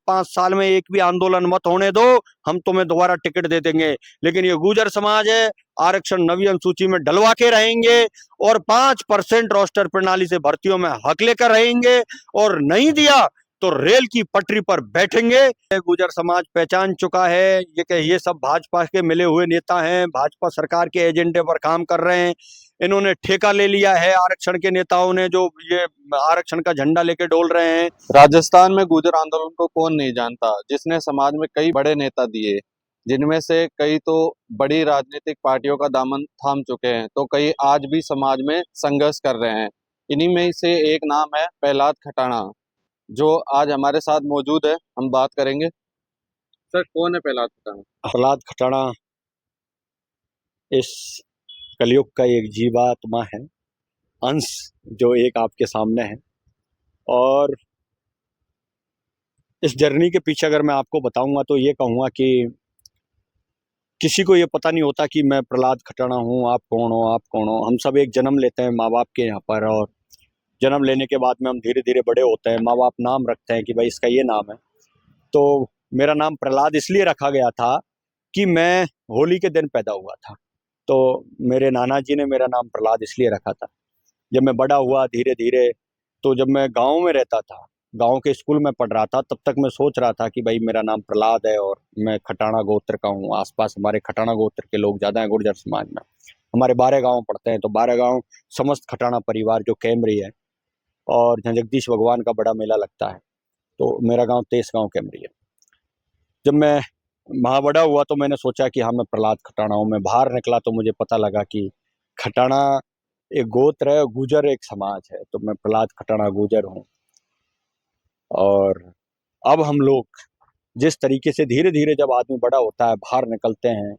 5 साल में एक भी आंदोलन मत होने दो, हम तुम्हें दोबारा टिकट दे देंगे। लेकिन ये गुर्जर समाज है, आरक्षण नवी अनुसूची में डलवा के रहेंगे और 5% रोस्टर प्रणाली से भर्तियों में हक लेकर रहेंगे, और नहीं दिया तो रेल की पटरी पर बैठेंगे। गुर्जर समाज पहचान चुका है ये सब भाजपा के मिले हुए नेता हैं, भाजपा सरकार के एजेंडे पर काम कर रहे हैं। इन्होंने ठेका ले लिया है आरक्षण के नेताओं ने, जो ये आरक्षण का झंडा लेके डोल रहे हैं। राजस्थान में गुर्जर आंदोलन को कौन नहीं जानता, जिसने समाज में कई बड़े नेता दिए, जिनमें से कई तो बड़ी राजनीतिक पार्टियों का दामन थाम चुके हैं, तो कई आज भी समाज में संघर्ष कर रहे हैं। इन्हीं में से एक नाम है प्रहलाद खटाणा, जो आज हमारे साथ मौजूद है। हम बात करेंगे। सर, कौन है प्रहलाद खटाणा? प्रहलाद खटाणा इस कलयुग का एक जीवात्मा है, अंश जो एक आपके सामने है। और इस जर्नी के पीछे अगर मैं आपको बताऊंगा तो ये कहूँगा कि किसी को ये पता नहीं होता कि मैं प्रहलाद खटाणा हूँ, आप कौन हो, आप कौन हो। हम सब एक जन्म लेते हैं माँ बाप के यहाँ पर, और जन्म लेने के बाद में हम धीरे धीरे बड़े होते हैं। माँ बाप नाम रखते हैं कि भाई इसका ये नाम है। तो मेरा नाम प्रहलाद इसलिए रखा गया था कि मैं होली के दिन पैदा हुआ था, तो मेरे नाना जी ने मेरा नाम प्रहलाद इसलिए रखा था। जब मैं बड़ा हुआ धीरे धीरे, तो जब मैं गांव में रहता था, गांव के स्कूल में पढ़ रहा था, तब तक मैं सोच रहा था कि भाई मेरा नाम प्रहलाद है और मैं खटाणा गोत्र का हूँ। आसपास हमारे खटाणा गोत्र के लोग ज़्यादा हैं गुर्जर समाज में। हमारे 12 गांव पड़ते हैं, तो 12 गांव समस्त खटाणा परिवार जो कैमरी है, और जहाँ जगदीश भगवान का बड़ा मेला लगता है, तो मेरा गाँव 23 गाँव कैमरी है। जब मैं वहाँ बड़ा हुआ तो मैंने सोचा कि हाँ मैं प्रहलाद खटाणा हूँ। मैं बाहर निकला तो मुझे पता लगा कि खटाणा एक गोत्र है, गुर्जर एक समाज है, तो मैं प्रहलाद खटाणा गुर्जर हूँ। और अब हम लोग जिस तरीके से धीरे धीरे जब आदमी बड़ा होता है, बाहर निकलते हैं,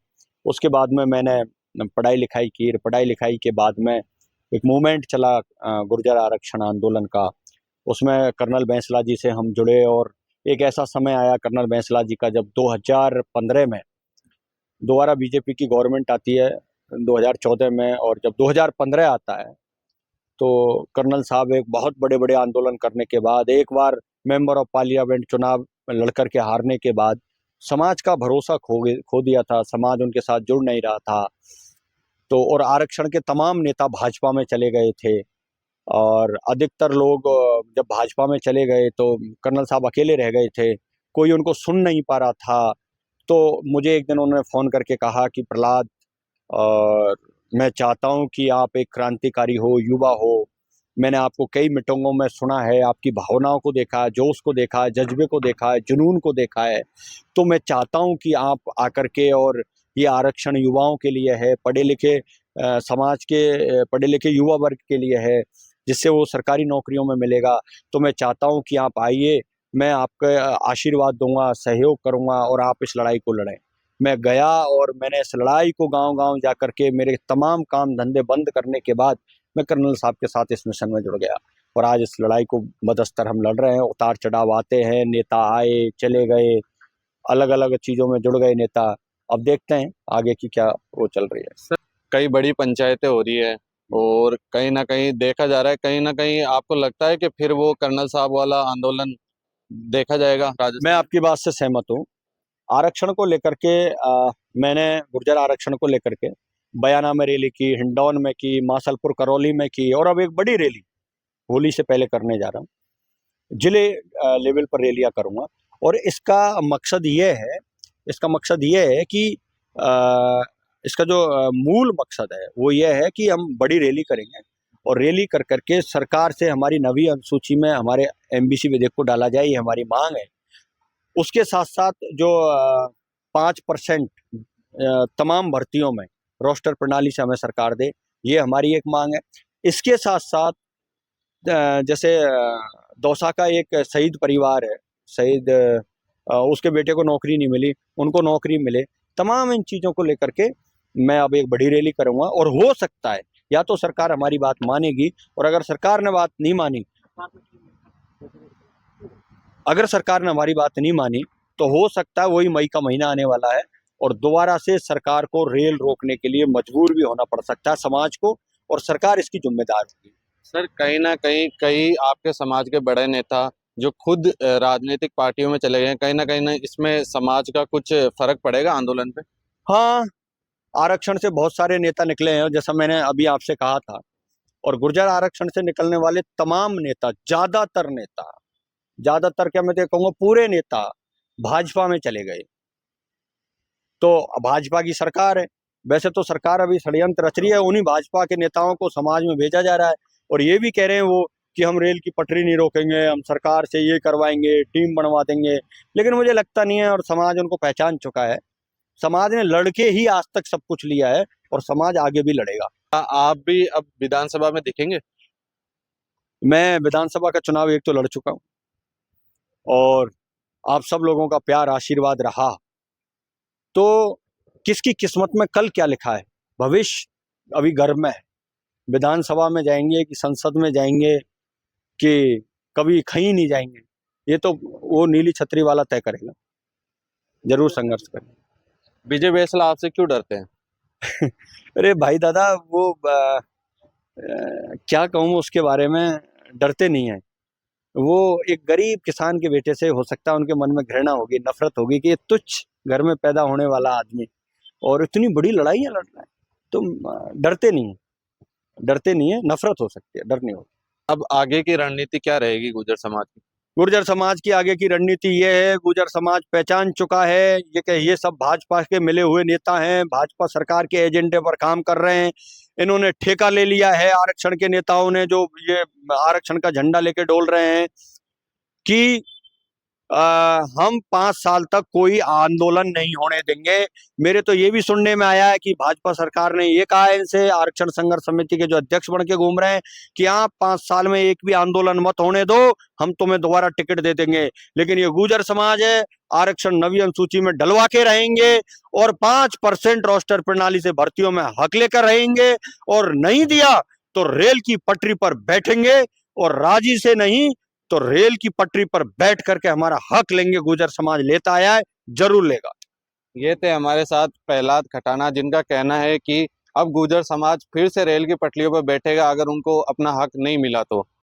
उसके बाद में मैंने पढ़ाई लिखाई की। पढ़ाई लिखाई के बाद में एक मूवमेंट चला गुर्जर आरक्षण आंदोलन का, उसमें कर्नल बैंसला जी से हम जुड़े। और एक ऐसा समय आया कर्नल बैंसला जी का, जब 2015 में दोबारा बीजेपी की गवर्नमेंट आती है 2014 में, और जब 2015 आता है तो कर्नल साहब एक बहुत बड़े बड़े आंदोलन करने के बाद, एक बार मेंबर ऑफ पार्लियामेंट चुनाव लड़कर के हारने के बाद समाज का भरोसा खो दिया था। समाज उनके साथ जुड़ नहीं रहा था। तो और आरक्षण के तमाम नेता भाजपा में चले गए थे, और अधिकतर लोग जब भाजपा में चले गए तो कर्नल साहब अकेले रह गए थे, कोई उनको सुन नहीं पा रहा था। तो मुझे एक दिन उन्होंने फ़ोन करके कहा कि प्रहलाद, और मैं चाहता हूं कि आप एक क्रांतिकारी हो, युवा हो। मैंने आपको कई मीटिंगों में सुना है, आपकी भावनाओं को देखा है, जोश को देखा है, जज्बे को देखा है, जुनून को देखा है। तो मैं चाहता हूं कि आप आकर के, और ये आरक्षण युवाओं के लिए है, पढ़े लिखे समाज के पढ़े लिखे युवा वर्ग के लिए है, जिससे वो सरकारी नौकरियों में मिलेगा। तो मैं चाहता हूं कि आप आइए, मैं आपका आशीर्वाद दूंगा, सहयोग करूंगा, और आप इस लड़ाई को लड़ें। मैं गया और मैंने इस लड़ाई को गांव-गांव जा करके, मेरे तमाम काम धंधे बंद करने के बाद मैं कर्नल साहब के साथ इस मिशन में जुड़ गया, और आज इस लड़ाई को बदस्तर हम लड़ रहे हैं। उतार चढ़ाव आते हैं, नेता आए चले गए, अलग अलग चीज़ों में जुड़ गए नेता। अब देखते हैं आगे की क्या वो चल रही है। सर, कई बड़ी पंचायतें हो रही है, और कहीं ना कहीं देखा जा रहा है, कहीं ना कहीं आपको लगता है कि फिर वो कर्नल साहब वाला आंदोलन देखा जाएगा मैं राजस्थान? आपकी बात से सहमत हूँ। आरक्षण को लेकर के मैंने गुर्जर आरक्षण को लेकर के बयाना में रैली की, हिंडौन में की, मासलपुर करौली में की, और अब एक बड़ी रैली होली से पहले करने जा रहा हूँ। जिले लेवल पर रैलियां करूंगा, और इसका मकसद ये है कि इसका जो मूल मकसद है वो ये है कि हम बड़ी रैली करेंगे, और रैली कर करके सरकार से हमारी नवी अनुसूची में हमारे एमबीसी विधेयक को डाला जाए, ये हमारी मांग है। उसके साथ साथ जो 5% तमाम भर्तियों में रोस्टर प्रणाली से हमें सरकार दे, ये हमारी एक मांग है। इसके साथ साथ जैसे दौसा का एक शहीद परिवार है, शहीद उसके बेटे को नौकरी नहीं मिली, उनको नौकरी मिले। तमाम इन चीज़ों को लेकर के मैं अब एक बड़ी रैली करूंगा, और हो सकता है या तो सरकार हमारी बात मानेगी, और अगर सरकार ने बात नहीं मानी तो हो सकता है वही मई का महीना आने वाला है, और दोबारा से सरकार को रेल रोकने के लिए मजबूर भी होना पड़ सकता है समाज को, और सरकार इसकी जिम्मेदार होगी। सर, कहीं ना कहीं कई आपके समाज के बड़े नेता जो खुद राजनीतिक पार्टियों में चले गए हैं, कहीं ना इसमें समाज का कुछ फर्क पड़ेगा आंदोलन पे? हाँ, आरक्षण से बहुत सारे नेता निकले हैं, जैसा मैंने अभी आपसे कहा था। और गुर्जर आरक्षण से निकलने वाले तमाम नेता, ज्यादातर क्या मैं तो कहूंगा पूरे नेता भाजपा में चले गए। तो भाजपा की सरकार है, वैसे तो सरकार अभी षड्यंत्र रच रही है, उन्हीं भाजपा के नेताओं को समाज में भेजा जा रहा है और ये भी कह रहे हैं वो कि हम रेल की पटरी नहीं रोकेंगे, हम सरकार से ये करवाएंगे, टीम बनवा देंगे। लेकिन मुझे लगता नहीं है, और समाज उनको पहचान चुका है। समाज ने लड़के ही आज तक सब कुछ लिया है और समाज आगे भी लड़ेगा। आप भी अब विधानसभा में दिखेंगे? मैं विधानसभा का चुनाव एक तो लड़ चुका हूँ और आप सब लोगों का प्यार आशीर्वाद रहा, तो किसकी किस्मत में कल क्या लिखा है, भविष्य अभी गर्भ में है। विधानसभा में जाएंगे कि संसद में जाएंगे कि कभी कहीं नहीं जाएंगे, ये तो वो नीली छतरी वाला तय करेगा। जरूर संघर्ष करेंगे। विजय बैसला आपसे क्यों डरते हैं? अरे भाई दादा, वो क्या कहूँ उसके बारे में, डरते नहीं है। वो एक गरीब किसान के बेटे से, हो सकता है उनके मन में घृणा होगी, नफरत होगी कि ये तुच्छ घर में पैदा होने वाला आदमी और इतनी बड़ी लड़ाइयाँ लड़ रहा है। तो डरते नहीं है, नफरत हो सकती है, डर नहीं होता। अब आगे की रणनीति क्या रहेगी गुर्जर समाज की? गुर्जर समाज की आगे की रणनीति ये है, गुर्जर समाज पहचान चुका है ये कि ये सब भाजपा के मिले हुए नेता हैं, भाजपा सरकार के एजेंडे पर काम कर रहे हैं। इन्होंने ठेका ले लिया है आरक्षण के नेताओं ने, जो ये आरक्षण का झंडा लेके डोल रहे हैं कि हम 5 साल तक कोई आंदोलन नहीं होने देंगे। मेरे तो ये भी सुनने में आया है कि भाजपा सरकार ने ये कहा है इनसे, आरक्षण संघर्ष समिति के जो अध्यक्ष बन के घूम रहे हैं, कि आप 5 साल में एक भी आंदोलन मत होने दो, हम तुम्हें दोबारा टिकट दे देंगे। लेकिन ये गुर्जर समाज है, आरक्षण नवी अनुसूची में डलवा के रहेंगे और 5% रोस्टर प्रणाली से भर्तियों में हक लेकर रहेंगे, और नहीं दिया तो रेल की पटरी पर बैठेंगे, और राजी से नहीं तो रेल की पटरी पर बैठ करके हमारा हक लेंगे। गुर्जर समाज लेता आया है, जरूर लेगा। ये थे हमारे साथ प्रहलाद खटाना, जिनका कहना है कि अब गुर्जर समाज फिर से रेल की पटरियों पर बैठेगा अगर उनको अपना हक नहीं मिला तो।